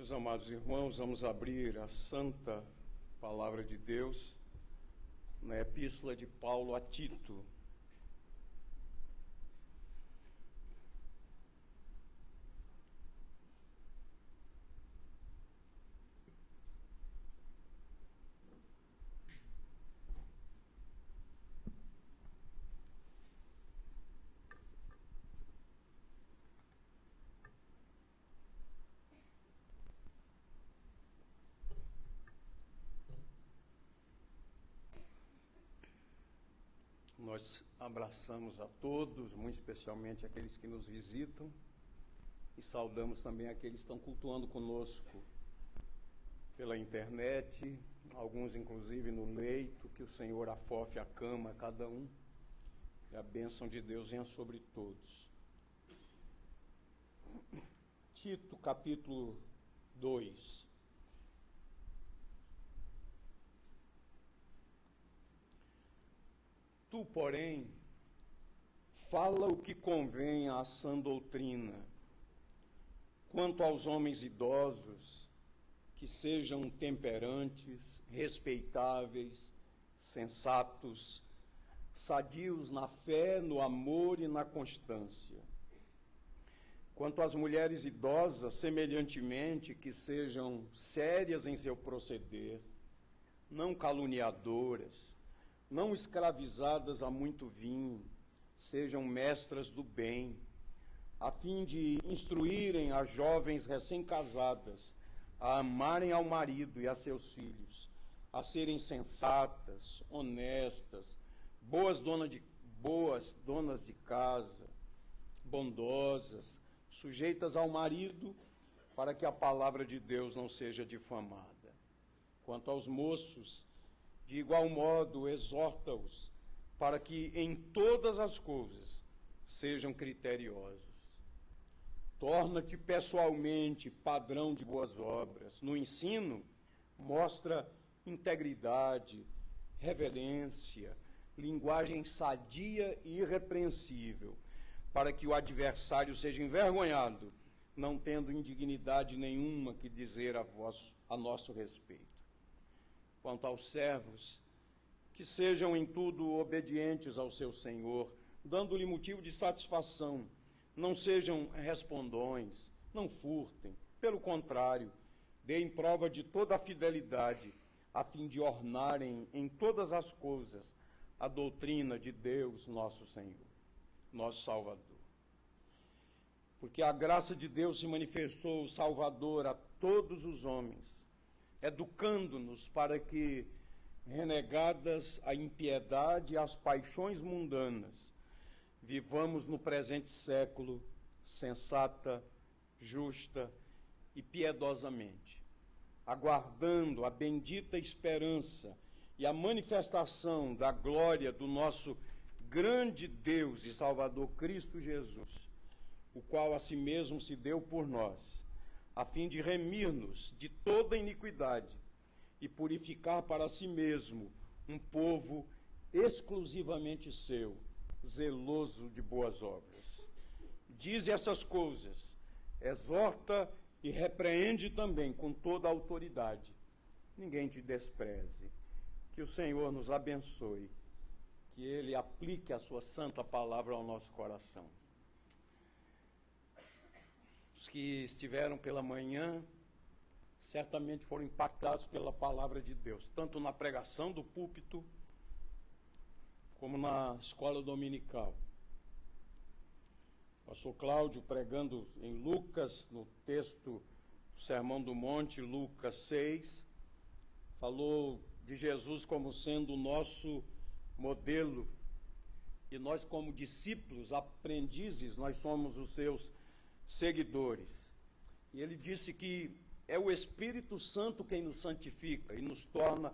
Meus amados irmãos, vamos abrir a santa palavra de Deus na epístola de Paulo a Tito. Nós abraçamos a todos, muito especialmente aqueles que nos visitam, e saudamos também aqueles que estão cultuando conosco pela internet, alguns inclusive no leito. Que o Senhor afofe a cama a cada um, e a bênção de Deus venha sobre todos. Tito, capítulo 2. Tu, porém, fala o que convém à sã doutrina. Quanto aos homens idosos, que sejam temperantes, respeitáveis, sensatos, sadios na fé, no amor e na constância. Quanto às mulheres idosas, semelhantemente, que sejam sérias em seu proceder, não caluniadoras, não escravizadas a muito vinho, sejam mestras do bem, a fim de instruírem as jovens recém-casadas a amarem ao marido e a seus filhos, a serem sensatas, honestas, boas donas de casa, bondosas, sujeitas ao marido, para que a palavra de Deus não seja difamada. Quanto aos moços, de igual modo, exorta-os para que em todas as coisas sejam criteriosos. Torna-te pessoalmente padrão de boas obras. No ensino, mostra integridade, reverência, linguagem sadia e irrepreensível, para que o adversário seja envergonhado, não tendo indignidade nenhuma que dizer a nosso respeito. Quanto aos servos, que sejam em tudo obedientes ao seu Senhor, dando-lhe motivo de satisfação, não sejam respondões, não furtem, pelo contrário, deem prova de toda a fidelidade, a fim de ornarem em todas as coisas a doutrina de Deus, nosso Senhor, nosso Salvador. Porque a graça de Deus se manifestou Salvador a todos os homens, educando-nos para que, renegadas a impiedade e as paixões mundanas, vivamos no presente século sensata, justa e piedosamente, aguardando a bendita esperança e a manifestação da glória do nosso grande Deus e Salvador Cristo Jesus, o qual a si mesmo se deu por nós, a fim de remir-nos de toda iniquidade e purificar para si mesmo um povo exclusivamente seu, zeloso de boas obras. Dize essas coisas, exorta e repreende também com toda a autoridade. Ninguém te despreze. Que o Senhor nos abençoe, que Ele aplique a sua santa palavra ao nosso coração. Os que estiveram pela manhã certamente foram impactados pela palavra de Deus, tanto na pregação do púlpito, como na escola dominical. O pastor Cláudio pregando em Lucas, no texto do Sermão do Monte, Lucas 6, falou de Jesus como sendo o nosso modelo, e nós como discípulos, aprendizes, nós somos os seus seguidores. E ele disse que é o Espírito Santo quem nos santifica e nos torna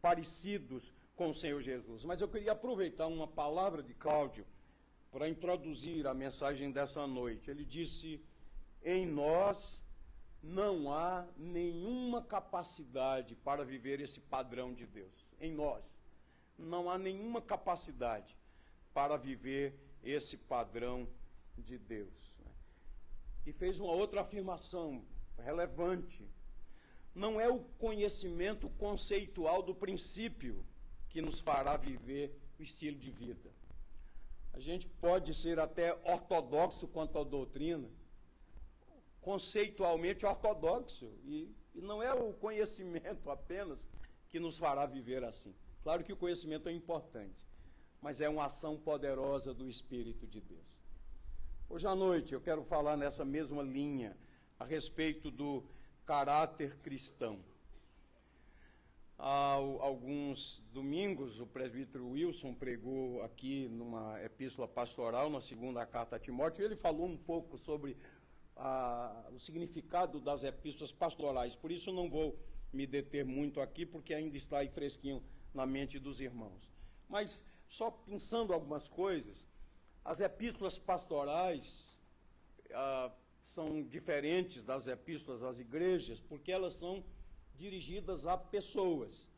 parecidos com o Senhor Jesus. Mas eu queria aproveitar uma palavra de Cláudio para introduzir a mensagem dessa noite. Ele disse: em nós não há nenhuma capacidade para viver esse padrão de Deus. Em nós não há nenhuma capacidade para viver esse padrão de Deus. E fez uma outra afirmação relevante. Não é o conhecimento conceitual do princípio que nos fará viver o estilo de vida. A gente pode ser até ortodoxo quanto à doutrina, conceitualmente ortodoxo, e não é o conhecimento apenas que nos fará viver assim. Claro que o conhecimento é importante, mas é uma ação poderosa do Espírito de Deus. Hoje à noite eu quero falar nessa mesma linha a respeito do caráter cristão. Há alguns domingos, o presbítero Wilson pregou aqui numa epístola pastoral, na segunda carta a Timóteo, e ele falou um pouco sobre o significado das epístolas pastorais. Por isso eu não vou me deter muito aqui, porque ainda está aí fresquinho na mente dos irmãos. Mas, só pensando algumas coisas, as epístolas pastorais são diferentes das epístolas às igrejas, porque elas são dirigidas a pessoas,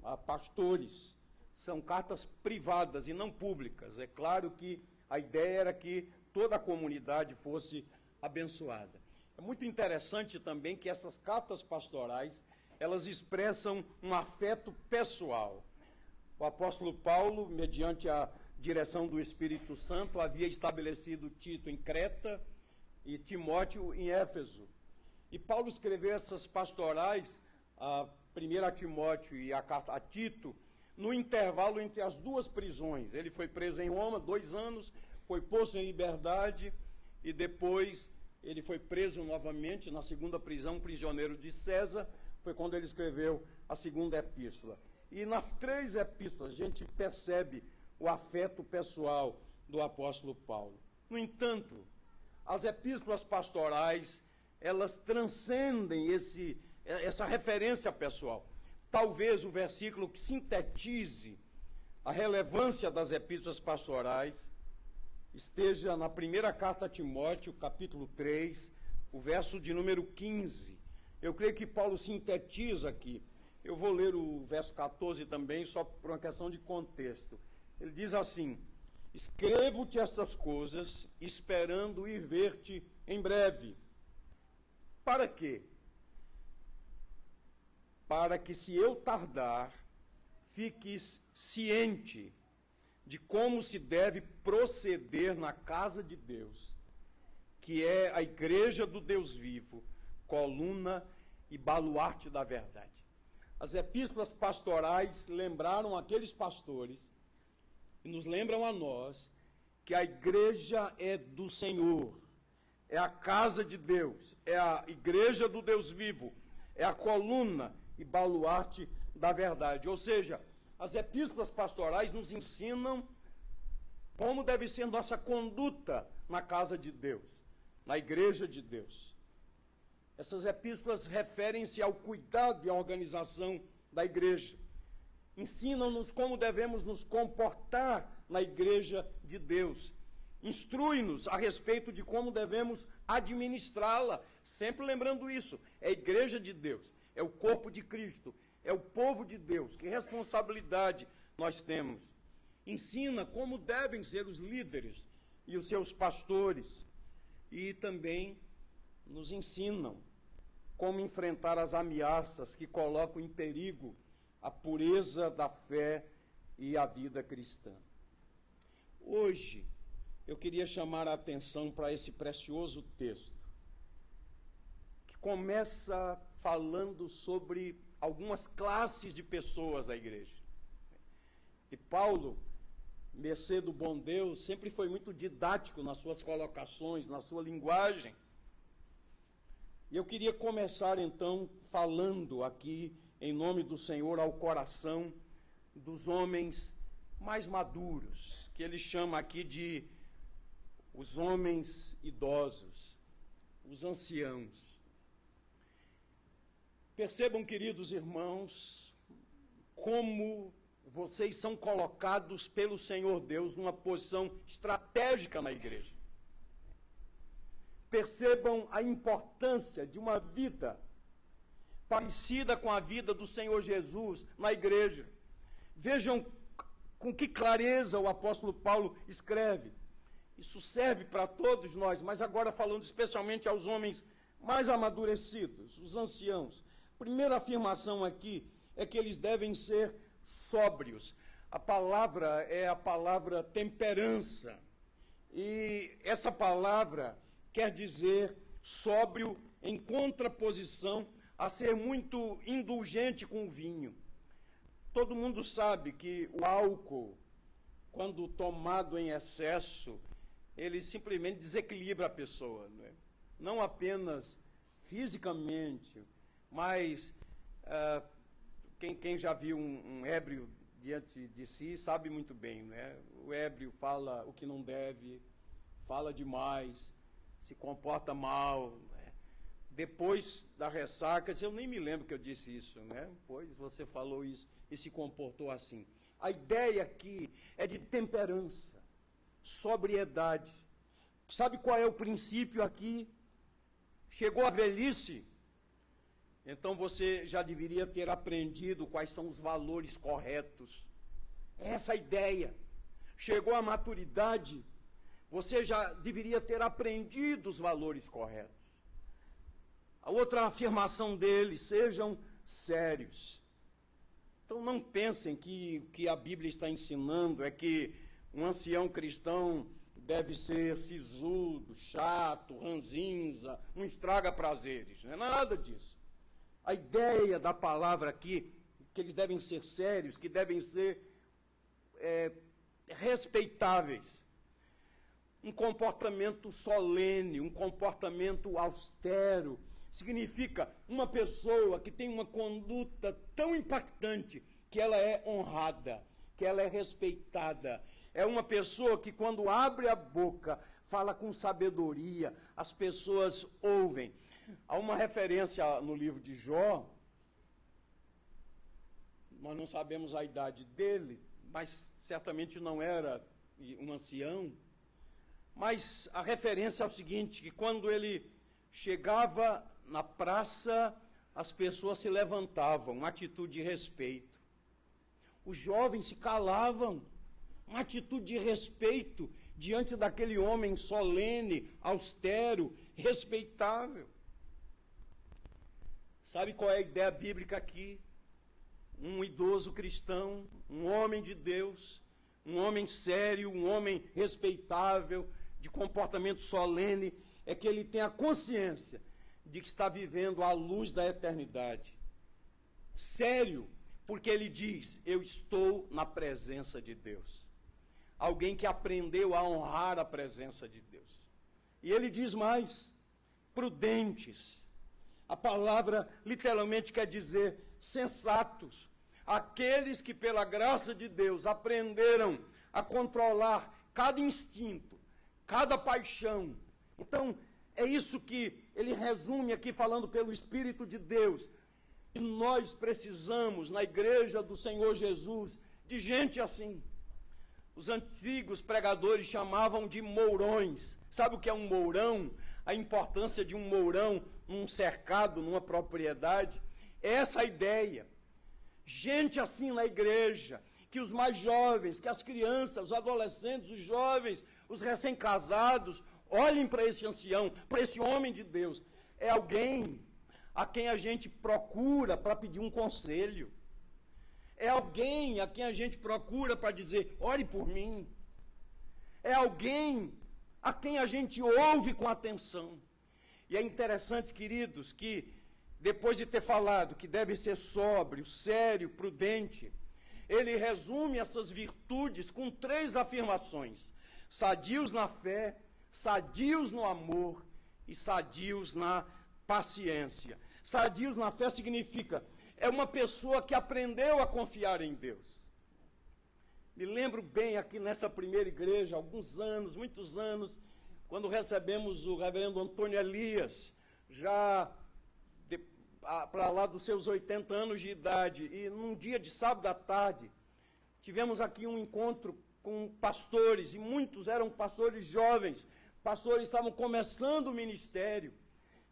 a pastores. São cartas privadas e não públicas. É claro que a ideia era que toda a comunidade fosse abençoada. É muito interessante também que essas cartas pastorais, elas expressam um afeto pessoal. O apóstolo Paulo, mediante a direção do Espírito Santo, havia estabelecido Tito em Creta e Timóteo em Éfeso. E Paulo escreveu essas pastorais, a primeira a Timóteo e a carta a Tito, no intervalo entre as duas prisões. Ele foi preso em Roma 2 anos, foi posto em liberdade e depois ele foi preso novamente na segunda prisão, prisioneiro de César. Foi quando ele escreveu a segunda epístola. E nas 3 epístolas a gente percebe o afeto pessoal do apóstolo Paulo. No entanto, as epístolas pastorais, elas transcendem essa referência pessoal. Talvez o versículo que sintetize a relevância das epístolas pastorais esteja na primeira carta a Timóteo, capítulo 3, o verso de número 15. Eu creio que Paulo sintetiza aqui. Eu vou ler o verso 14 também, só por uma questão de contexto. Ele diz assim: escrevo-te estas coisas, esperando ir ver-te em breve. Para quê? Para que, se eu tardar, fiques ciente de como se deve proceder na casa de Deus, que é a igreja do Deus vivo, coluna e baluarte da verdade. As epístolas pastorais lembraram aqueles pastores e nos lembram a nós que a igreja é do Senhor, é a casa de Deus, é a igreja do Deus vivo, é a coluna e baluarte da verdade. Ou seja, as epístolas pastorais nos ensinam como deve ser nossa conduta na casa de Deus, na igreja de Deus. Essas epístolas referem-se ao cuidado e à organização da igreja. Ensinam-nos como devemos nos comportar na igreja de Deus. Instrui-nos a respeito de como devemos administrá-la. Sempre lembrando isso, é a igreja de Deus, é o corpo de Cristo, é o povo de Deus. Que responsabilidade nós temos. Ensina como devem ser os líderes e os seus pastores. E também nos ensinam como enfrentar as ameaças que colocam em perigo a pureza da fé e a vida cristã. Hoje, eu queria chamar a atenção para esse precioso texto, que começa falando sobre algumas classes de pessoas da igreja. E Paulo, mercê do bom Deus, sempre foi muito didático nas suas colocações, na sua linguagem. E eu queria começar, então, falando aqui, em nome do Senhor, ao coração dos homens mais maduros, que ele chama aqui de os homens idosos, os anciãos. Percebam, queridos irmãos, como vocês são colocados pelo Senhor Deus numa posição estratégica na igreja. Percebam a importância de uma vida parecida com a vida do Senhor Jesus na igreja. Vejam com que clareza o apóstolo Paulo escreve. Isso serve para todos nós, mas agora falando especialmente aos homens mais amadurecidos, os anciãos. Primeira afirmação aqui é que eles devem ser sóbrios. A palavra é a palavra temperança. E essa palavra quer dizer sóbrio em contraposição a ser muito indulgente com o vinho. Todo mundo sabe que o álcool, quando tomado em excesso, ele simplesmente desequilibra a pessoa, não é? Não apenas fisicamente, mas quem já viu um ébrio diante de si sabe muito bem, né? O ébrio fala o que não deve, fala demais, se comporta mal, né? Depois da ressaca, eu nem me lembro que eu disse isso, né? Pois você falou isso e se comportou assim. A ideia aqui é de temperança, sobriedade. Sabe qual é o princípio aqui? Chegou a velhice, então você já deveria ter aprendido quais são os valores corretos. Essa é a ideia. Chegou a maturidade, você já deveria ter aprendido os valores corretos. A outra afirmação dele, sejam sérios. Então não pensem que o que a Bíblia está ensinando é que um ancião cristão deve ser sisudo, chato, ranzinza, não estraga prazeres. Não é nada disso. A ideia da palavra aqui, que eles devem ser sérios, que devem ser respeitáveis. Um comportamento solene, um comportamento austero, significa uma pessoa que tem uma conduta tão impactante que ela é honrada, que ela é respeitada. É uma pessoa que quando abre a boca, fala com sabedoria, as pessoas ouvem. Há uma referência no livro de Jó, nós não sabemos a idade dele, mas certamente não era um ancião. Mas a referência é o seguinte, que quando ele chegava na praça, as pessoas se levantavam, uma atitude de respeito. Os jovens se calavam, uma atitude de respeito diante daquele homem solene, austero, respeitável. Sabe qual é a ideia bíblica aqui? Um idoso cristão, um homem de Deus, um homem sério, um homem respeitável, de comportamento solene, é que ele tem a consciência de que está vivendo à luz da eternidade. Sério, porque ele diz, eu estou na presença de Deus. Alguém que aprendeu a honrar a presença de Deus. E ele diz mais, prudentes. A palavra literalmente quer dizer sensatos. Aqueles que pela graça de Deus aprenderam a controlar cada instinto, cada paixão. Então, é isso que ele resume aqui falando pelo Espírito de Deus. E nós precisamos, na igreja do Senhor Jesus, de gente assim. Os antigos pregadores chamavam de mourões. Sabe o que é um mourão? A importância de um mourão num cercado, numa propriedade. Essa é a ideia. Gente assim na igreja, que os mais jovens, que as crianças, os adolescentes, os jovens, os recém-casados, olhem para esse ancião, para esse homem de Deus. É alguém a quem a gente procura para pedir um conselho. É alguém a quem a gente procura para dizer, ore por mim. É alguém a quem a gente ouve com atenção. E é interessante, queridos, que depois de ter falado que deve ser sóbrio, sério, prudente, ele resume essas virtudes com 3 afirmações. Sadios na fé, sadios no amor e sadios na paciência. Sadios na fé significa, é uma pessoa que aprendeu a confiar em Deus. Me lembro bem aqui nessa primeira igreja, alguns anos, muitos anos, quando recebemos o reverendo Antônio Elias, já para lá dos seus 80 anos de idade, e num dia de sábado à tarde, tivemos aqui um encontro com pastores, e muitos eram pastores jovens, pastores estavam começando o ministério,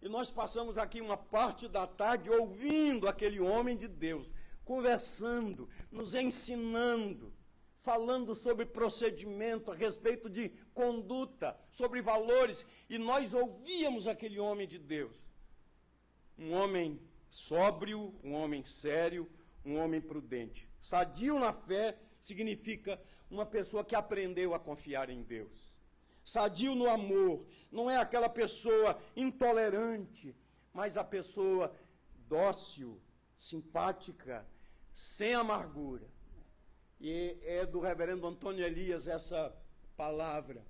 e nós passamos aqui uma parte da tarde ouvindo aquele homem de Deus, conversando, nos ensinando, falando sobre procedimento, a respeito de conduta, sobre valores, e nós ouvíamos aquele homem de Deus. um homem sóbrio, um homem sério, um homem prudente. Sadio na fé significa uma pessoa que aprendeu a confiar em Deus. Sadio no amor, não é aquela pessoa intolerante, mas a pessoa dócil, simpática, sem amargura. E é do reverendo Antônio Elias essa palavra,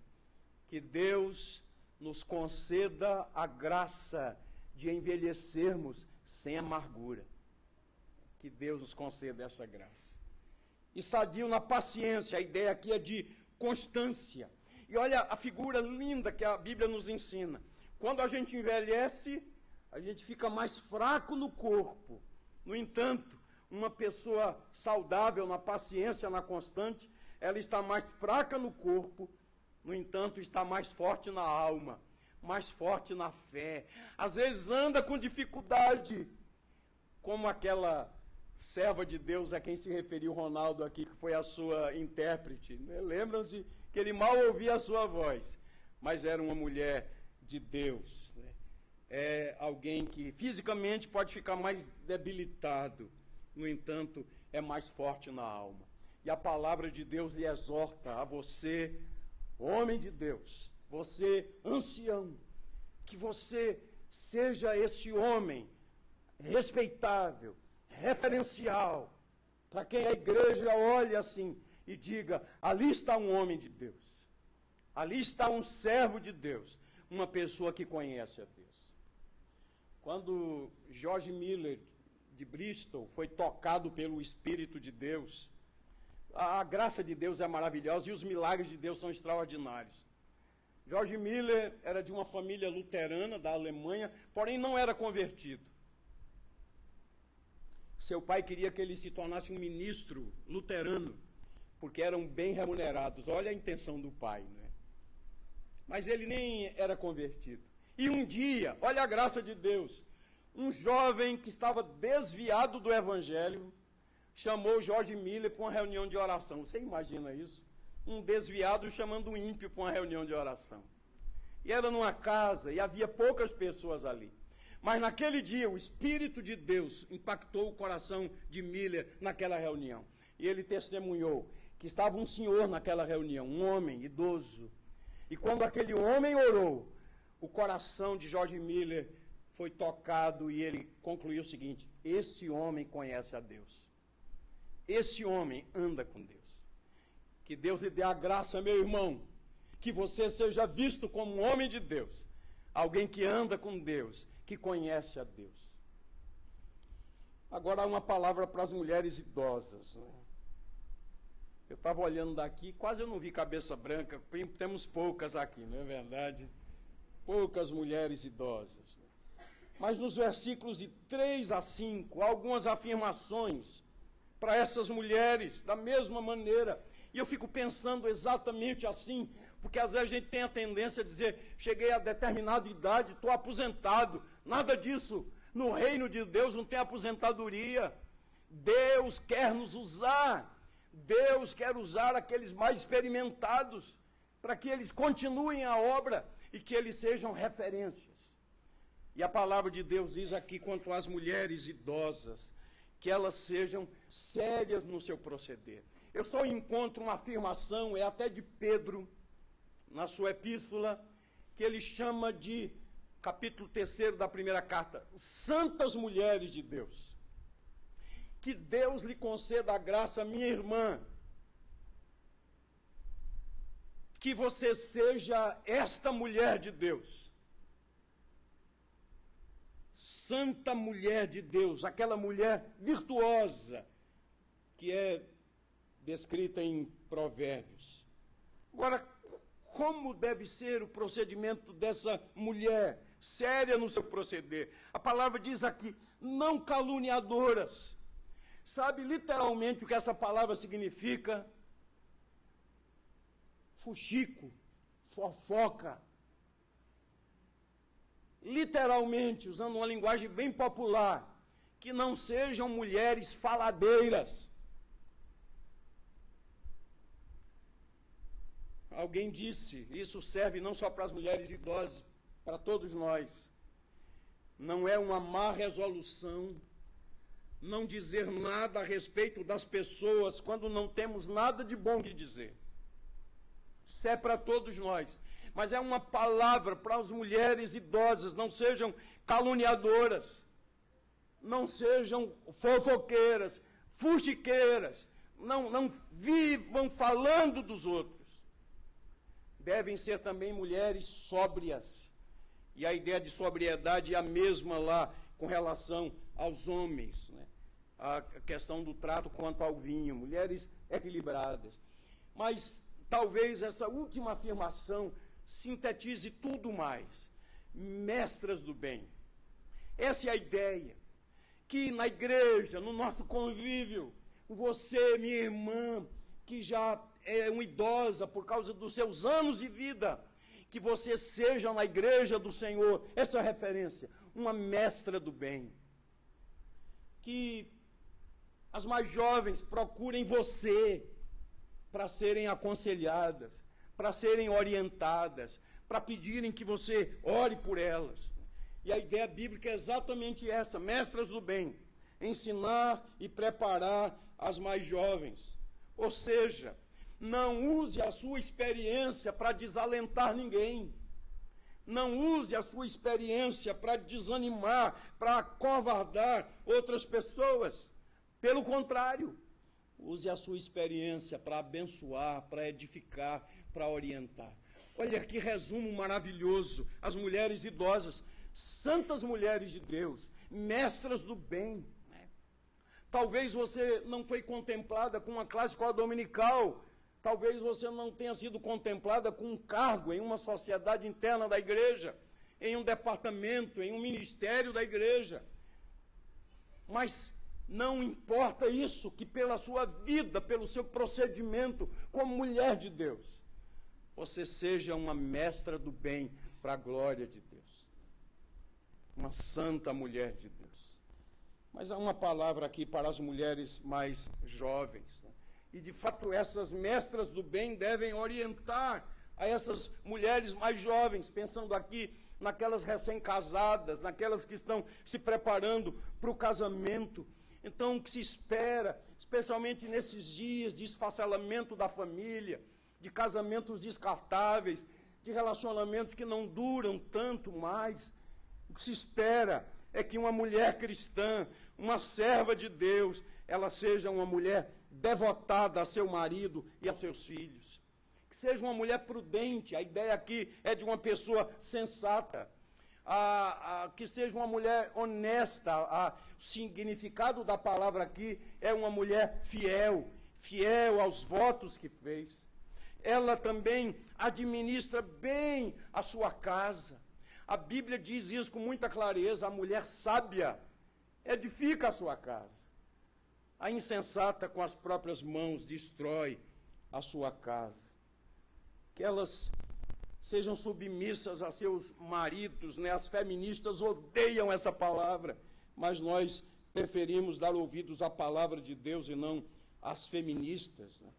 que Deus nos conceda a graça de envelhecermos sem amargura. Que Deus nos conceda essa graça. E sadio na paciência, a ideia aqui é de constância. E olha a figura linda que a Bíblia nos ensina. Quando a gente envelhece, a gente fica mais fraco no corpo. No entanto, uma pessoa saudável na paciência, na constante, ela está mais fraca no corpo, no entanto, está mais forte na alma, mais forte na fé. Às vezes anda com dificuldade, como aquela serva de Deus a quem se referiu Ronaldo aqui, que foi a sua intérprete. Né? Lembram-se que ele mal ouvia a sua voz, mas era uma mulher de Deus. Né? É alguém que fisicamente pode ficar mais debilitado, no entanto, é mais forte na alma. E a palavra de Deus lhe exorta a você, homem de Deus, você ancião, que você seja esse homem respeitável, referencial, para quem a igreja olhe assim e diga, ali está um homem de Deus, ali está um servo de Deus, uma pessoa que conhece a Deus. Quando George Miller, de Bristol, foi tocado pelo Espírito de Deus, a graça de Deus é maravilhosa e os milagres de Deus são extraordinários. George Miller era de uma família luterana da Alemanha, porém não era convertido. Seu pai queria que ele se tornasse um ministro luterano, porque eram bem remunerados. Olha a intenção do pai, né? Mas ele nem era convertido. E um dia, olha a graça de Deus, um jovem que estava desviado do evangelho chamou George Miller para uma reunião de oração. Você imagina isso? Um desviado chamando um ímpio para uma reunião de oração. E era numa casa e havia poucas pessoas ali. Mas naquele dia o Espírito de Deus impactou o coração de Miller naquela reunião. E ele testemunhou que estava um senhor naquela reunião, um homem idoso. E quando aquele homem orou, o coração de George Miller foi tocado e ele concluiu o seguinte: este homem conhece a Deus. Esse homem anda com Deus. Que Deus lhe dê a graça, meu irmão, que você seja visto como um homem de Deus, alguém que anda com Deus, que conhece a Deus. Agora uma palavra para as mulheres idosas. Né? Eu estava olhando daqui, quase eu não vi cabeça branca, temos poucas aqui, não é verdade? Poucas mulheres idosas. Né? Mas nos versículos de 3 a 5, há algumas afirmações para essas mulheres, da mesma maneira. E eu fico pensando exatamente assim, porque às vezes a gente tem a tendência a dizer, cheguei a determinada idade, estou aposentado. Nada disso. No reino de Deus não tem aposentadoria. Deus quer nos usar. Deus quer usar aqueles mais experimentados para que eles continuem a obra e que eles sejam referências. E a palavra de Deus diz aqui quanto às mulheres idosas, que elas sejam sérias no seu proceder. Eu só encontro uma afirmação, é até de Pedro, na sua epístola, que ele chama de, capítulo 3 da primeira carta, santas mulheres de Deus. Que Deus lhe conceda a graça, minha irmã, que você seja esta mulher de Deus. Santa mulher de Deus, aquela mulher virtuosa, que é descrita em Provérbios. Agora, como deve ser o procedimento dessa mulher, séria no seu proceder? A palavra diz aqui, não caluniadoras. Sabe literalmente o que essa palavra significa? Fuxico, fofoca. Literalmente, usando uma linguagem bem popular, que não sejam mulheres faladeiras. Alguém disse, isso serve não só para as mulheres idosas, para todos nós. não é uma má resolução não dizer nada a respeito das pessoas quando não temos nada de bom que dizer. Isso é para todos nós. Mas é uma palavra para as mulheres idosas: não sejam caluniadoras, não sejam fofoqueiras, fuxiqueiras, não vivam falando dos outros. Devem ser também mulheres sóbrias. E a ideia de sobriedade é a mesma lá com relação aos homens, né? A questão do trato quanto ao vinho, mulheres equilibradas. Mas talvez essa última afirmação sintetize tudo mais. Mestras do bem. Essa é a ideia. Que na igreja, no nosso convívio, você, minha irmã, que já é uma idosa por causa dos seus anos de vida, que você seja na igreja do Senhor, essa é a referência, uma mestra do bem. Que as mais jovens procurem você para serem aconselhadas, para serem orientadas, para pedirem que você ore por elas. E a ideia bíblica é exatamente essa: mestras do bem, ensinar e preparar as mais jovens. Ou seja, não use a sua experiência para desalentar ninguém. Não use a sua experiência para desanimar, para acovardar outras pessoas. Pelo contrário, use a sua experiência para abençoar, para edificar, para orientar. Olha que resumo maravilhoso. As mulheres idosas, santas mulheres de Deus, mestras do bem. Talvez você não foi contemplada com uma classe escola dominical. Talvez você não tenha sido contemplada com um cargo em uma sociedade interna da igreja, em um departamento, em um ministério da igreja. Mas não importa isso, que pela sua vida, pelo seu procedimento como mulher de Deus, você seja uma mestra do bem para a glória de Deus. Uma santa mulher de Deus. Mas há uma palavra aqui para as mulheres mais jovens, né? E de fato essas mestras do bem devem orientar a essas mulheres mais jovens, pensando aqui naquelas recém-casadas, naquelas que estão se preparando para o casamento. Então, o que se espera, especialmente nesses dias de esfacelamento da família, de casamentos descartáveis, de relacionamentos que não duram tanto mais, o que se espera é que uma mulher cristã, uma serva de Deus, ela seja uma mulher devotada a seu marido e a seus filhos. Que seja uma mulher prudente, a ideia aqui é de uma pessoa sensata. Que seja uma mulher honesta. O significado da palavra aqui é uma mulher fiel, fiel aos votos que fez. Ela também administra bem a sua casa. A Bíblia diz isso com muita clareza: a mulher sábia edifica a sua casa. A insensata com as próprias mãos destrói a sua casa. Que elas sejam submissas a seus maridos, né? As feministas odeiam essa palavra, mas nós preferimos dar ouvidos à palavra de Deus e não às feministas, né?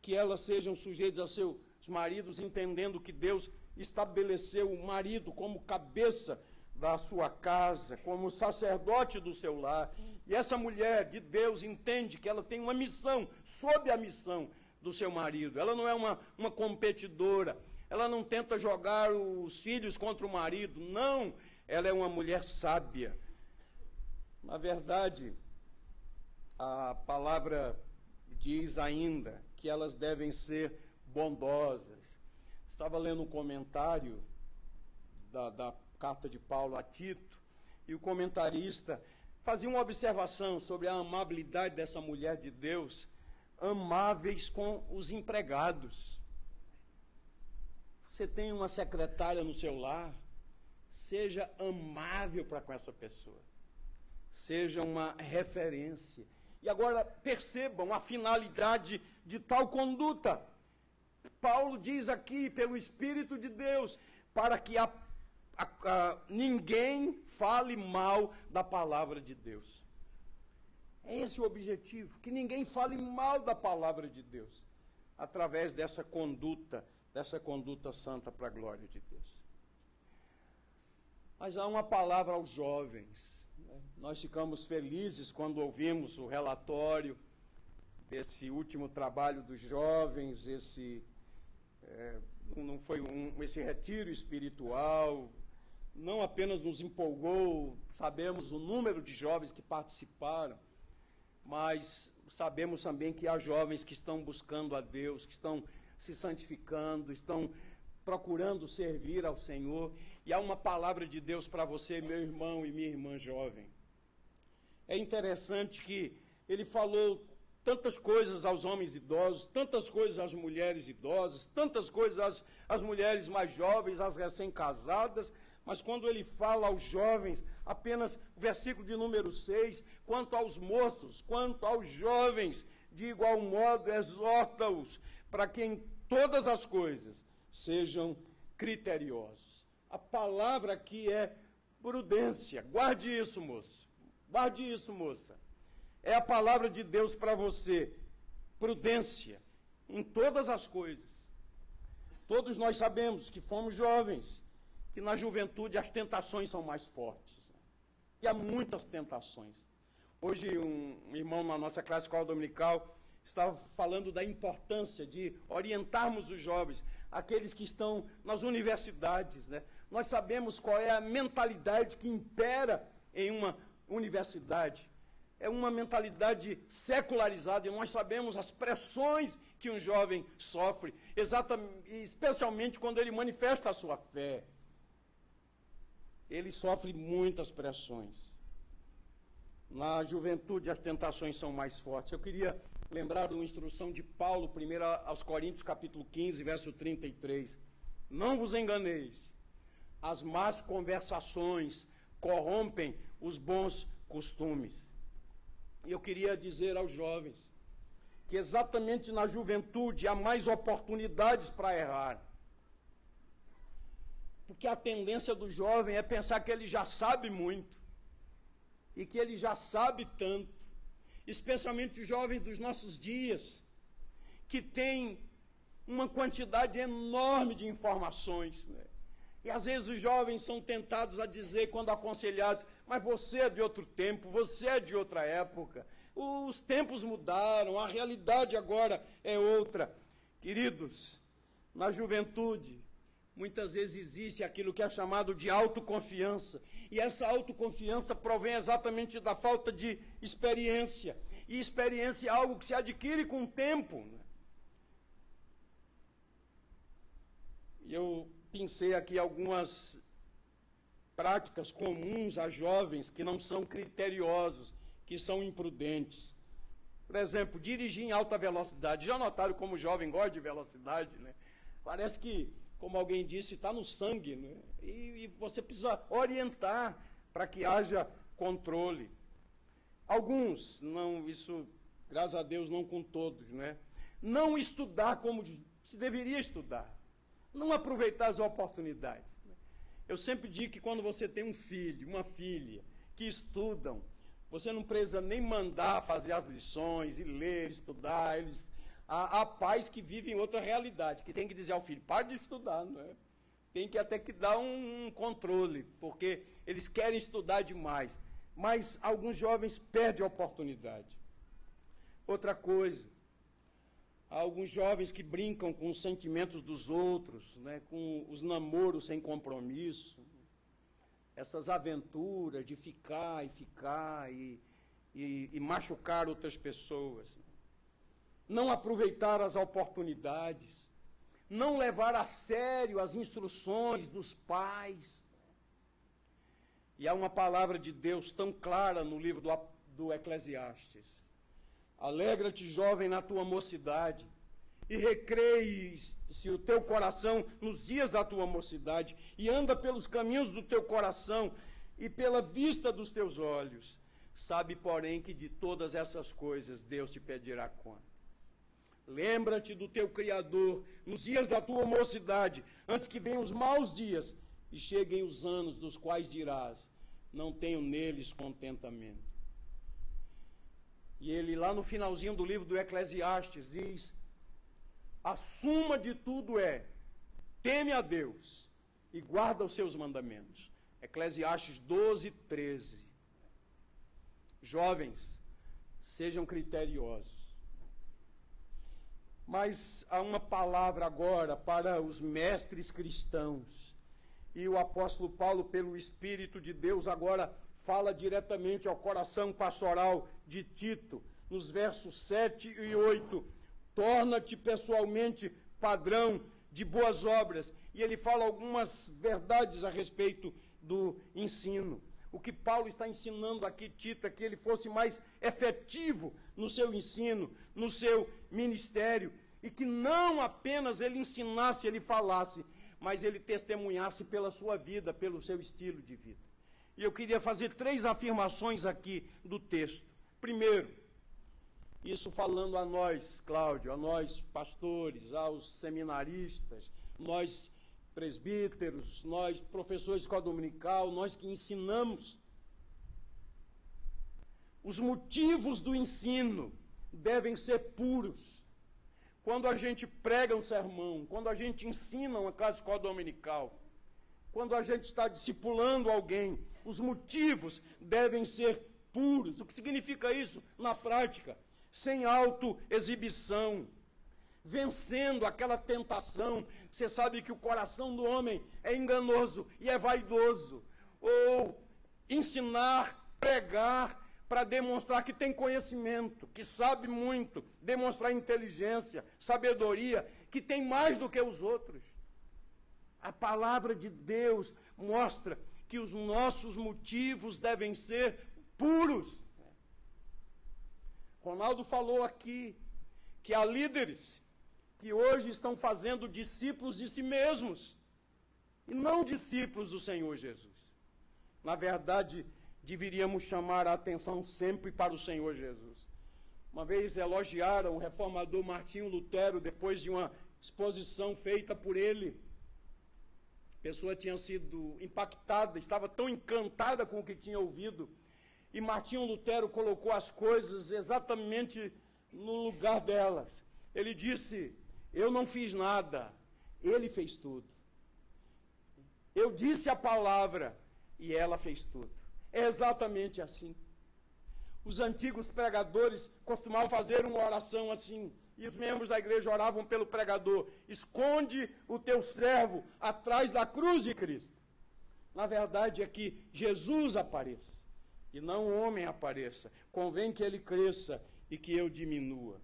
Que elas sejam sujeitas a seus maridos, entendendo que Deus estabeleceu o marido como cabeça da sua casa, como sacerdote do seu lar. E essa mulher de Deus entende que ela tem uma missão, sob a missão do seu marido. Ela não é uma competidora, ela não tenta jogar os filhos contra o marido, não, ela é uma mulher sábia. Na verdade, a palavra diz ainda que elas devem ser bondosas. Estava lendo um comentário da carta de Paulo a Tito, e o comentarista fazia uma observação sobre a amabilidade dessa mulher de Deus, amáveis com os empregados. Você tem uma secretária no seu lar, seja amável para com essa pessoa. Seja uma referência. E agora percebam a finalidade de tal conduta. Paulo diz aqui, pelo Espírito de Deus, para que ninguém fale mal da palavra de Deus. É esse o objetivo, que ninguém fale mal da palavra de Deus, através dessa conduta santa para a glória de Deus. Mas há uma palavra aos jovens. Nós ficamos felizes quando ouvimos o relatório desse último trabalho dos jovens, esse retiro espiritual. Não apenas nos empolgou, sabemos o número de jovens que participaram, mas sabemos também que há jovens que estão buscando a Deus, que estão se santificando, estão procurando servir ao Senhor. E há uma palavra de Deus para você, meu irmão e minha irmã jovem. É interessante que ele falou tantas coisas aos homens idosos, tantas coisas às mulheres idosas, tantas coisas às mulheres mais jovens, às recém-casadas, mas quando ele fala aos jovens, apenas o versículo de número 6, quanto aos moços, quanto aos jovens, de igual modo exorta-os, para que em todas as coisas sejam criteriosos. A palavra aqui é prudência. Guarde isso, moço. Guarde isso, moça. É a palavra de Deus para você. Prudência em todas as coisas. Todos nós sabemos que fomos jovens, que na juventude as tentações são mais fortes. E há muitas tentações. Hoje um irmão na nossa classe escola dominical estava falando da importância de orientarmos os jovens, aqueles que estão nas universidades, né? Nós sabemos qual é a mentalidade que impera em uma universidade. É uma mentalidade secularizada, e nós sabemos as pressões que um jovem sofre, especialmente quando ele manifesta a sua fé. Ele sofre muitas pressões. Na juventude as tentações são mais fortes. Eu queria lembrar de uma instrução de Paulo, 1 aos Coríntios, capítulo 15, verso 33. Não vos enganeis, as más conversações corrompem os bons costumes. E eu queria dizer aos jovens que exatamente na juventude há mais oportunidades para errar. Porque a tendência do jovem é pensar que ele já sabe muito e que ele já sabe tanto, especialmente os jovens dos nossos dias, que têm uma quantidade enorme de informações, né? E às vezes os jovens são tentados a dizer, quando aconselhados, mas você é de outro tempo, você é de outra época, os tempos mudaram, a realidade agora é outra. Queridos, na juventude, muitas vezes existe aquilo que é chamado de autoconfiança, e essa autoconfiança provém exatamente da falta de experiência, e experiência é algo que se adquire com o tempo, né? E eu pensei aqui algumas práticas comuns a jovens que não são criteriosos, que são imprudentes. Por exemplo, dirigir em alta velocidade. Já notaram como o jovem gosta de velocidade, né? Parece que, como alguém disse, está no sangue, né? E você precisa orientar para que haja controle. Alguns, não, isso, graças a Deus, não com todos, né? Não estudar como se deveria estudar. Não aproveitar as oportunidades. Eu sempre digo que quando você tem um filho, uma filha, que estudam, você não precisa nem mandar fazer as lições, e ler, estudar. Há pais que vivem outra realidade, que tem que dizer ao filho, pare de estudar, não é? Tem que até que dar um controle, porque eles querem estudar demais. Mas alguns jovens perdem a oportunidade. Outra coisa, há alguns jovens que brincam com os sentimentos dos outros, né, com os namoros sem compromisso, essas aventuras de ficar e machucar outras pessoas. Não aproveitar as oportunidades, não levar a sério as instruções dos pais. E há uma palavra de Deus tão clara no livro do Eclesiastes. Alegra-te, jovem, na tua mocidade, e recreie-se o teu coração nos dias da tua mocidade, e anda pelos caminhos do teu coração e pela vista dos teus olhos. Sabe, porém, que de todas essas coisas Deus te pedirá conta. Lembra-te do teu Criador nos dias da tua mocidade, antes que venham os maus dias e cheguem os anos dos quais dirás, não tenho neles contentamento. E ele, lá no finalzinho do livro do Eclesiastes, diz, a suma de tudo é, teme a Deus e guarda os seus mandamentos. Eclesiastes 12, 13. Jovens, sejam criteriosos. Mas há uma palavra agora para os mestres cristãos. E o apóstolo Paulo, pelo Espírito de Deus, agora fala diretamente ao coração pastoral de Tito, nos versos 7 e 8. Torna-te pessoalmente padrão de boas obras. E ele fala algumas verdades a respeito do ensino. O que Paulo está ensinando aqui, Tito, é que ele fosse mais efetivo no seu ensino, no seu ministério, e que não apenas ele ensinasse, ele falasse, mas ele testemunhasse pela sua vida, pelo seu estilo de vida. E eu queria fazer 3 afirmações aqui do texto. Primeiro, isso falando a nós, Cláudio, a nós pastores, aos seminaristas, nós presbíteros, nós professores de escola dominical, nós que ensinamos. Os motivos do ensino devem ser puros. Quando a gente prega um sermão, quando a gente ensina uma classe de escola dominical, quando a gente está discipulando alguém, os motivos devem ser puros. O que significa isso na prática? Sem autoexibição, vencendo aquela tentação. Você sabe que o coração do homem é enganoso e é vaidoso. Ou ensinar, pregar, para demonstrar que tem conhecimento, que sabe muito, demonstrar inteligência, sabedoria, que tem mais do que os outros. A palavra de Deus mostra que os nossos motivos devem ser puros. Ronaldo falou aqui que há líderes que hoje estão fazendo discípulos de si mesmos e não discípulos do Senhor Jesus. Na verdade, deveríamos chamar a atenção sempre para o Senhor Jesus. Uma vez elogiaram o reformador Martinho Lutero depois de uma exposição feita por ele. A pessoa tinha sido impactada, estava tão encantada com o que tinha ouvido. E Martinho Lutero colocou as coisas exatamente no lugar delas. Ele disse: eu não fiz nada, ele fez tudo. Eu disse a palavra e ela fez tudo. É exatamente assim. Os antigos pregadores costumavam fazer uma oração assim, e os membros da igreja oravam pelo pregador: esconde o teu servo atrás da cruz de Cristo. Na verdade é que Jesus apareça, e não o homem apareça. Convém que ele cresça e que eu diminua.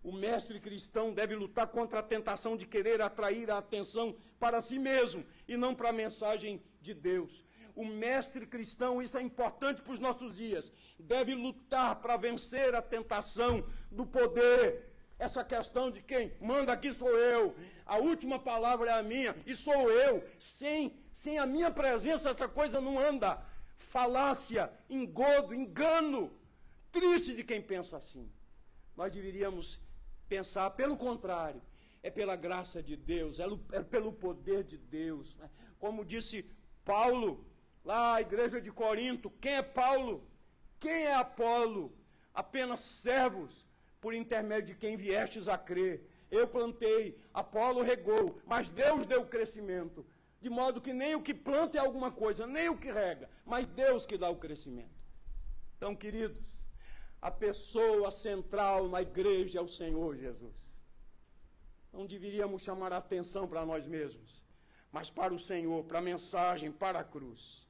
O mestre cristão deve lutar contra a tentação de querer atrair a atenção para si mesmo e não para a mensagem de Deus. O mestre cristão, isso é importante para os nossos dias, deve lutar para vencer a tentação do poder. Essa questão de quem manda aqui sou eu, a última palavra é a minha e sou eu. Sem a minha presença essa coisa não anda. Falácia, engodo, engano. Triste de quem pensa assim. Nós deveríamos pensar pelo contrário. É pela graça de Deus, é pelo poder de Deus. Como disse Paulo, lá a igreja de Corinto: quem é Paulo? Quem é Apolo? Apenas servos, por intermédio de quem viestes a crer. Eu plantei, Apolo regou, mas Deus deu o crescimento. De modo que nem o que planta é alguma coisa, nem o que rega, mas Deus que dá o crescimento. Então, queridos, a pessoa central na igreja é o Senhor Jesus. Não deveríamos chamar a atenção para nós mesmos, mas para o Senhor, para a mensagem, para a cruz.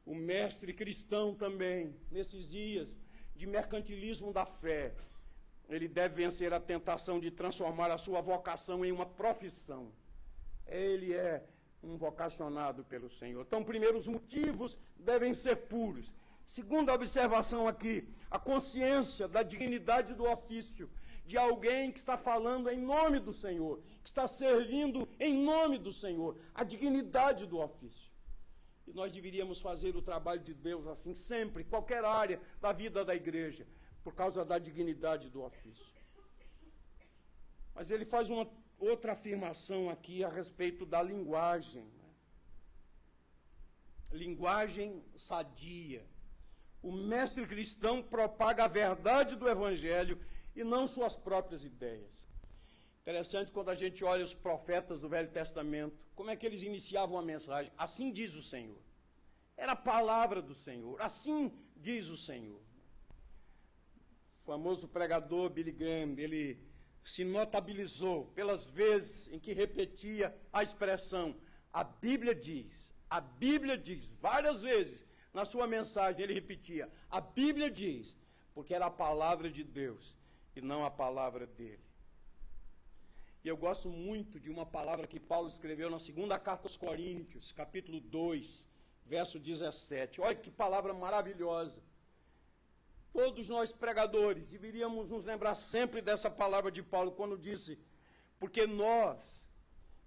O mestre cristão também, nesses dias de mercantilismo da fé, ele deve vencer a tentação de transformar a sua vocação em uma profissão. Ele é um vocacionado pelo Senhor. Então, primeiro, os motivos devem ser puros. Segunda observação aqui, a consciência da dignidade do ofício, de alguém que está falando em nome do Senhor, que está servindo em nome do Senhor, a dignidade do ofício. E nós deveríamos fazer o trabalho de Deus assim sempre, qualquer área da vida da igreja, por causa da dignidade do ofício. Mas ele faz uma outra afirmação aqui a respeito da linguagem. Linguagem sadia. O mestre cristão propaga a verdade do Evangelho e não suas próprias ideias. Interessante quando a gente olha os profetas do Velho Testamento, como é que eles iniciavam a mensagem? Assim diz o Senhor. Era a palavra do Senhor, assim diz o Senhor. O famoso pregador Billy Graham, ele se notabilizou pelas vezes em que repetia a expressão, a Bíblia diz, várias vezes na sua mensagem ele repetia, a Bíblia diz, porque era a palavra de Deus e não a palavra dele. E eu gosto muito de uma palavra que Paulo escreveu na segunda carta aos Coríntios, capítulo 2, verso 17. Olha que palavra maravilhosa. Todos nós pregadores deveríamos nos lembrar sempre dessa palavra de Paulo, quando disse, porque nós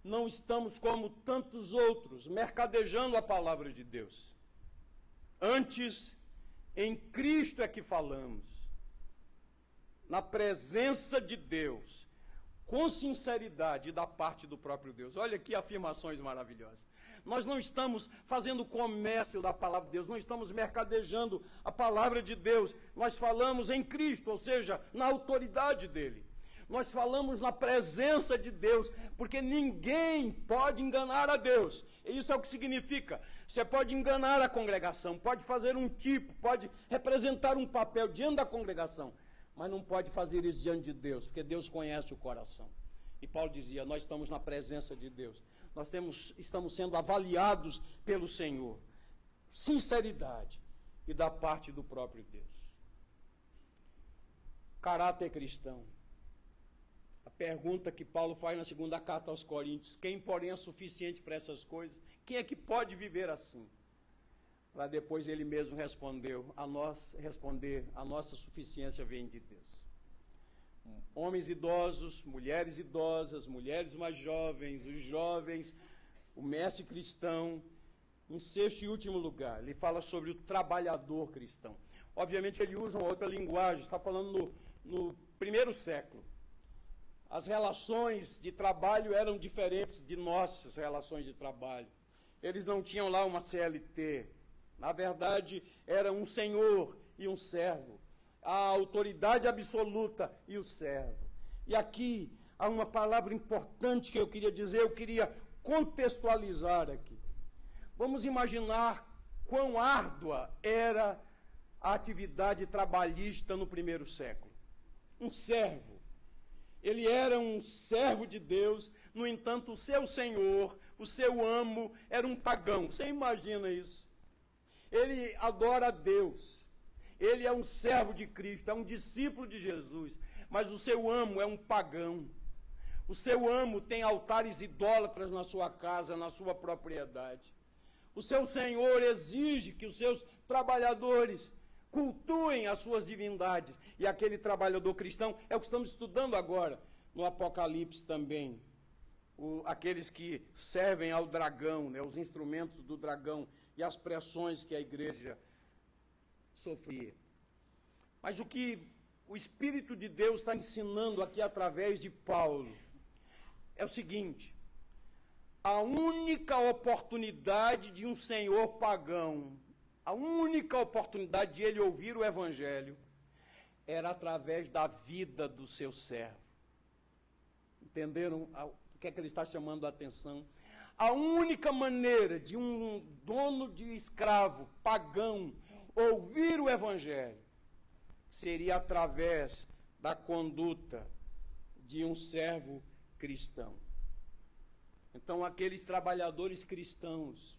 não estamos como tantos outros, mercadejando a palavra de Deus. Antes, em Cristo é que falamos, na presença de Deus, com sinceridade da parte do próprio Deus. Olha que afirmações maravilhosas. Nós não estamos fazendo comércio da palavra de Deus, não estamos mercadejando a palavra de Deus. Nós falamos em Cristo, ou seja, na autoridade dele. Nós falamos na presença de Deus, porque ninguém pode enganar a Deus. Isso é o que significa. Você pode enganar a congregação, pode fazer um tipo, pode representar um papel diante da congregação, mas não pode fazer isso diante de Deus, porque Deus conhece o coração. E Paulo dizia, nós estamos na presença de Deus. Nós estamos sendo avaliados pelo Senhor. Sinceridade e da parte do próprio Deus. Caráter cristão. A pergunta que Paulo faz na segunda carta aos Coríntios, quem porém é suficiente para essas coisas? Quem é que pode viver assim? Para depois ele mesmo responder, a nossa suficiência vem de Deus. Homens idosos, mulheres idosas, mulheres mais jovens, os jovens, o mestre cristão. Em sexto e último lugar, ele fala sobre o trabalhador cristão. Obviamente ele usa uma outra linguagem, está falando no primeiro século. As relações de trabalho eram diferentes de nossas relações de trabalho. Eles não tinham lá uma CLT. Na verdade, era um senhor e um servo. A autoridade absoluta e o servo. E aqui há uma palavra importante que eu queria dizer, eu queria contextualizar aqui. Vamos imaginar quão árdua era a atividade trabalhista no primeiro século. Um servo. Ele era um servo de Deus, no entanto, o seu senhor, o seu amo, era um pagão. Você imagina isso? Ele adora a Deus. Ele é um servo de Cristo, é um discípulo de Jesus, mas o seu amo é um pagão. O seu amo tem altares idólatras na sua casa, na sua propriedade. O seu senhor exige que os seus trabalhadores cultuem as suas divindades. E aquele trabalhador cristão é o que estamos estudando agora, no Apocalipse também. Aqueles que servem ao dragão, né, os instrumentos do dragão e as pressões que a igreja sofria. Mas o que o Espírito de Deus está ensinando aqui através de Paulo é o seguinte: a única oportunidade de um senhor pagão, a única oportunidade de ele ouvir o Evangelho era através da vida do seu servo. Entenderam o que é que ele está chamando a atenção? A única maneira de um dono de escravo pagão ouvir o Evangelho seria através da conduta de um servo cristão. Então, aqueles trabalhadores cristãos,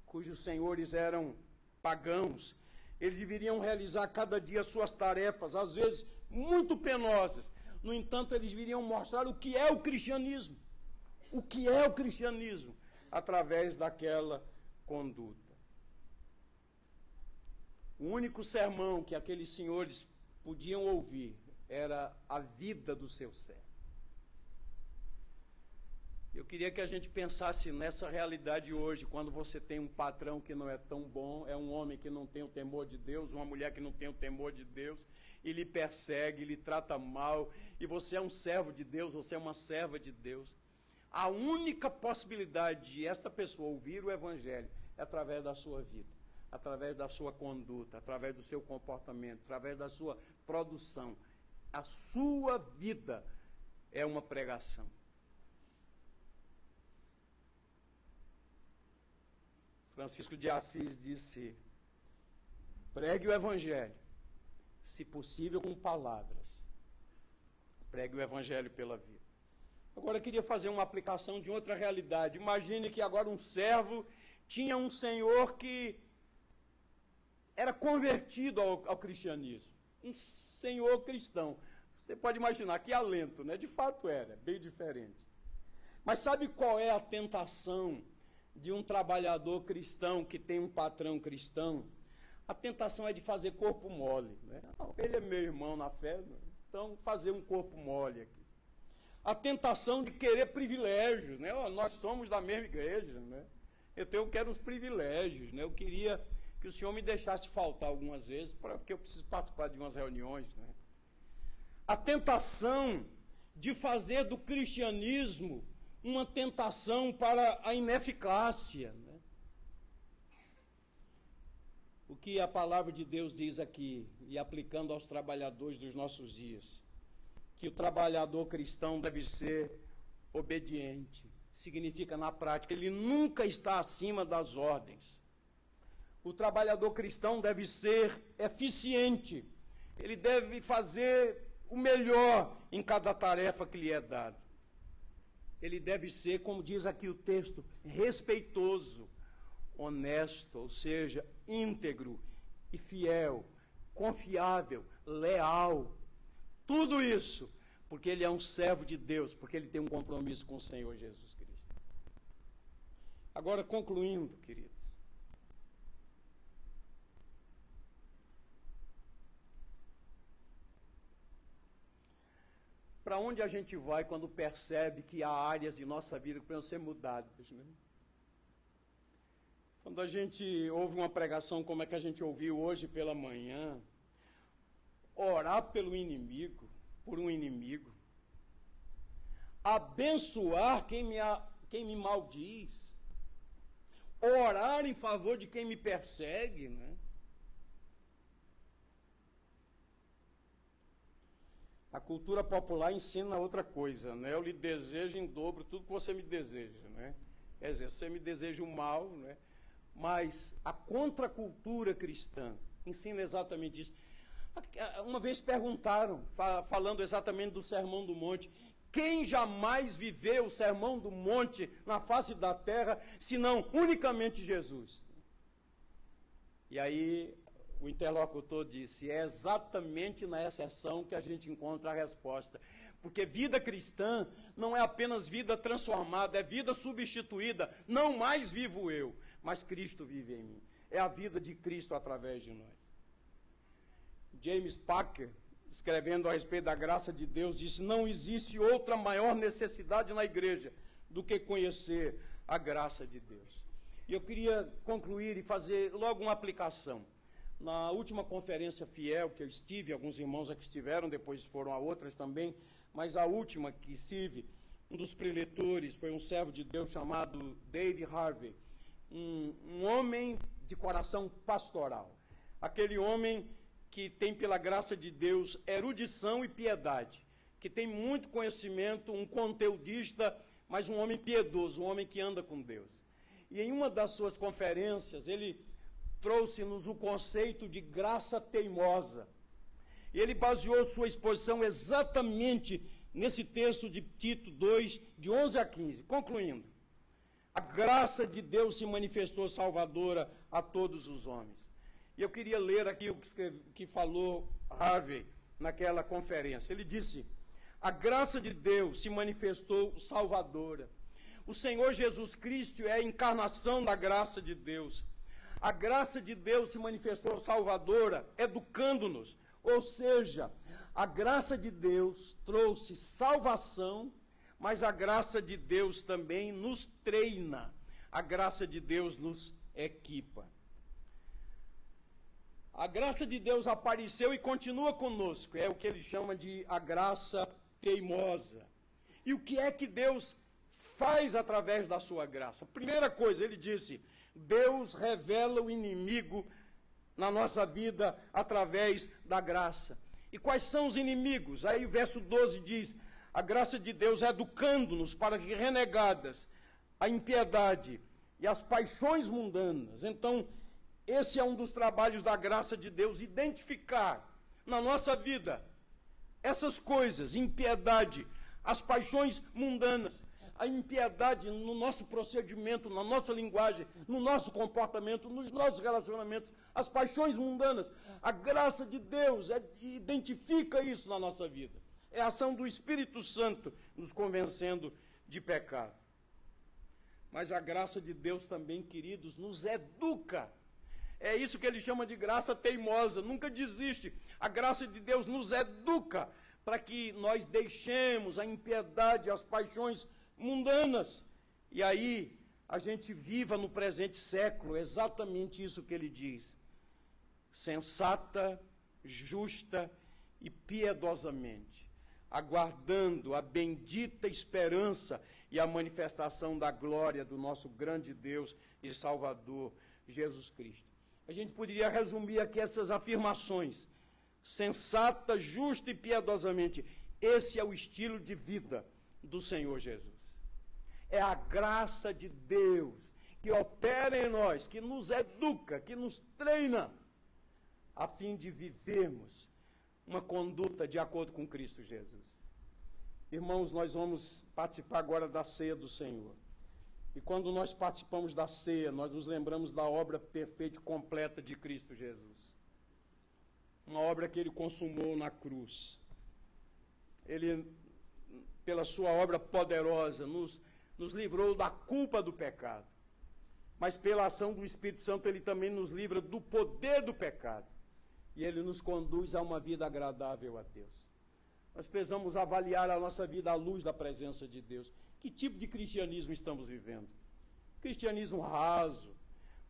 cujos senhores eram pagãos, eles deveriam realizar cada dia suas tarefas, às vezes muito penosas. No entanto, eles deveriam mostrar o que é o cristianismo. O que é o cristianismo? Através daquela conduta. O único sermão que aqueles senhores podiam ouvir era a vida do seu servo. Eu queria que a gente pensasse nessa realidade hoje, quando você tem um patrão que não é tão bom, é um homem que não tem o temor de Deus, uma mulher que não tem o temor de Deus, e lhe persegue, lhe trata mal, e você é um servo de Deus, você é uma serva de Deus. A única possibilidade de essa pessoa ouvir o Evangelho é através da sua vida, através da sua conduta, através do seu comportamento, através da sua produção. A sua vida é uma pregação. Francisco de Assis disse: pregue o Evangelho, se possível com palavras. Pregue o Evangelho pela vida. Agora eu queria fazer uma aplicação de outra realidade. Imagine que agora um servo tinha um senhor que era convertido ao cristianismo. Um senhor cristão. Você pode imaginar que alento, né? De fato era, bem diferente. Mas sabe qual é a tentação de um trabalhador cristão que tem um patrão cristão? A tentação é de fazer corpo mole, né? Ele é meu irmão na fé, então fazer um corpo mole aqui. A tentação de querer privilégios, né? Nós somos da mesma igreja, né? Eu quero os privilégios, né? Eu queria que o senhor me deixasse faltar algumas vezes, porque eu preciso participar de umas reuniões, né? A tentação de fazer do cristianismo uma tentação para a ineficácia, né? O que a palavra de Deus diz aqui, e aplicando aos trabalhadores dos nossos dias, que o trabalhador cristão deve ser obediente. Significa, na prática, ele nunca está acima das ordens. O trabalhador cristão deve ser eficiente. Ele deve fazer o melhor em cada tarefa que lhe é dada. Ele deve ser, como diz aqui o texto, respeitoso, honesto, ou seja, íntegro e fiel, confiável, leal. Tudo isso porque ele é um servo de Deus, porque ele tem um compromisso com o Senhor Jesus Cristo. Agora, concluindo, queridos. Para onde a gente vai quando percebe que há áreas de nossa vida que precisam ser mudadas, né? Quando a gente ouve uma pregação como é que a gente ouviu hoje pela manhã, orar pelo inimigo, por um inimigo, abençoar quem me maldiz, orar em favor de quem me persegue, né? A cultura popular ensina outra coisa, né? Eu lhe desejo em dobro tudo que você me deseja, né? Quer dizer, você me deseja o mal, né? Mas a contracultura cristã ensina exatamente isso. Uma vez perguntaram, falando exatamente do Sermão do Monte, quem jamais viveu o Sermão do Monte na face da terra, senão unicamente Jesus? E aí o interlocutor disse, é exatamente na exceção que a gente encontra a resposta. Porque vida cristã não é apenas vida transformada, é vida substituída. Não mais vivo eu, mas Cristo vive em mim. É a vida de Cristo através de nós. James Packer, escrevendo a respeito da graça de Deus, disse, não existe outra maior necessidade na igreja do que conhecer a graça de Deus. E eu queria concluir e fazer logo uma aplicação. Na última conferência fiel que eu estive, alguns irmãos aqui estiveram, depois foram a outras também, mas a última que estive, um dos preletores foi um servo de Deus chamado Dave Harvey, um homem de coração pastoral. Aquele homem que tem, pela graça de Deus, erudição e piedade, que tem muito conhecimento, um conteudista, mas um homem piedoso, um homem que anda com Deus. E em uma das suas conferências, ele trouxe-nos o conceito de graça teimosa. E ele baseou sua exposição exatamente nesse texto de Tito 2, de 11 a 15. Concluindo, a graça de Deus se manifestou salvadora a todos os homens. E eu queria ler aqui o que falou Harvey naquela conferência. Ele disse, a graça de Deus se manifestou salvadora. O Senhor Jesus Cristo é a encarnação da graça de Deus. A graça de Deus se manifestou salvadora, educando-nos. Ou seja, a graça de Deus trouxe salvação, mas a graça de Deus também nos treina. A graça de Deus nos equipa. A graça de Deus apareceu e continua conosco. É o que ele chama de a graça teimosa. E o que é que Deus faz através da sua graça? Primeira coisa, ele disse, Deus revela o inimigo na nossa vida através da graça. E quais são os inimigos? Aí o verso 12 diz, A graça de Deus educando-nos para que, renegadas a impiedade e as paixões mundanas. Então, esse é um dos trabalhos da graça de Deus, identificar na nossa vida essas coisas, impiedade, as paixões mundanas, a impiedade no nosso procedimento, na nossa linguagem, no nosso comportamento, nos nossos relacionamentos, as paixões mundanas. A graça de Deus identifica isso na nossa vida. É a ação do Espírito Santo nos convencendo de pecado. Mas a graça de Deus também, queridos, nos educa. É isso que ele chama de graça teimosa, nunca desiste. A graça de Deus nos educa para que nós deixemos a impiedade, as paixões mundanas. E aí a gente viva no presente século, exatamente isso que ele diz. Sensata, justa e piedosamente, aguardando a bendita esperança e a manifestação da glória do nosso grande Deus e Salvador, Jesus Cristo. A gente poderia resumir aqui essas afirmações. Sensata, justa e piedosamente. Esse é o estilo de vida do Senhor Jesus. É a graça de Deus que opera em nós, que nos educa, que nos treina, a fim de vivermos uma conduta de acordo com Cristo Jesus. Irmãos, nós vamos participar agora da ceia do Senhor. E quando nós participamos da ceia, nós nos lembramos da obra perfeita e completa de Cristo Jesus. Uma obra que ele consumou na cruz. Ele, pela sua obra poderosa, nos livrou da culpa do pecado. Mas pela ação do Espírito Santo, ele também nos livra do poder do pecado. E ele nos conduz a uma vida agradável a Deus. Nós precisamos avaliar a nossa vida à luz da presença de Deus. Que tipo de cristianismo estamos vivendo? Cristianismo raso,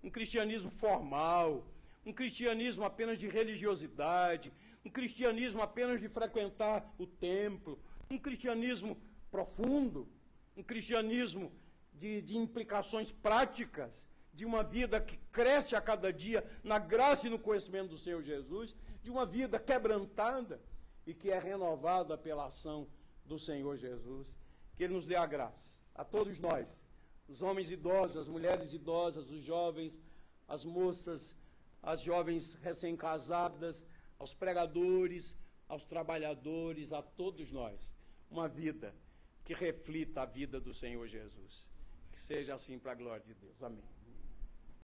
um cristianismo formal, um cristianismo apenas de religiosidade, um cristianismo apenas de frequentar o templo, um cristianismo profundo, um cristianismo de implicações práticas, de uma vida que cresce a cada dia na graça e no conhecimento do Senhor Jesus, de uma vida quebrantada e que é renovada pela ação do Senhor Jesus. Que Ele nos dê a graça, a todos nós, os homens idosos, as mulheres idosas, os jovens, as moças, as jovens recém-casadas, aos pregadores, aos trabalhadores, a todos nós, uma vida que reflita a vida do Senhor Jesus. Que seja assim para a glória de Deus. Amém.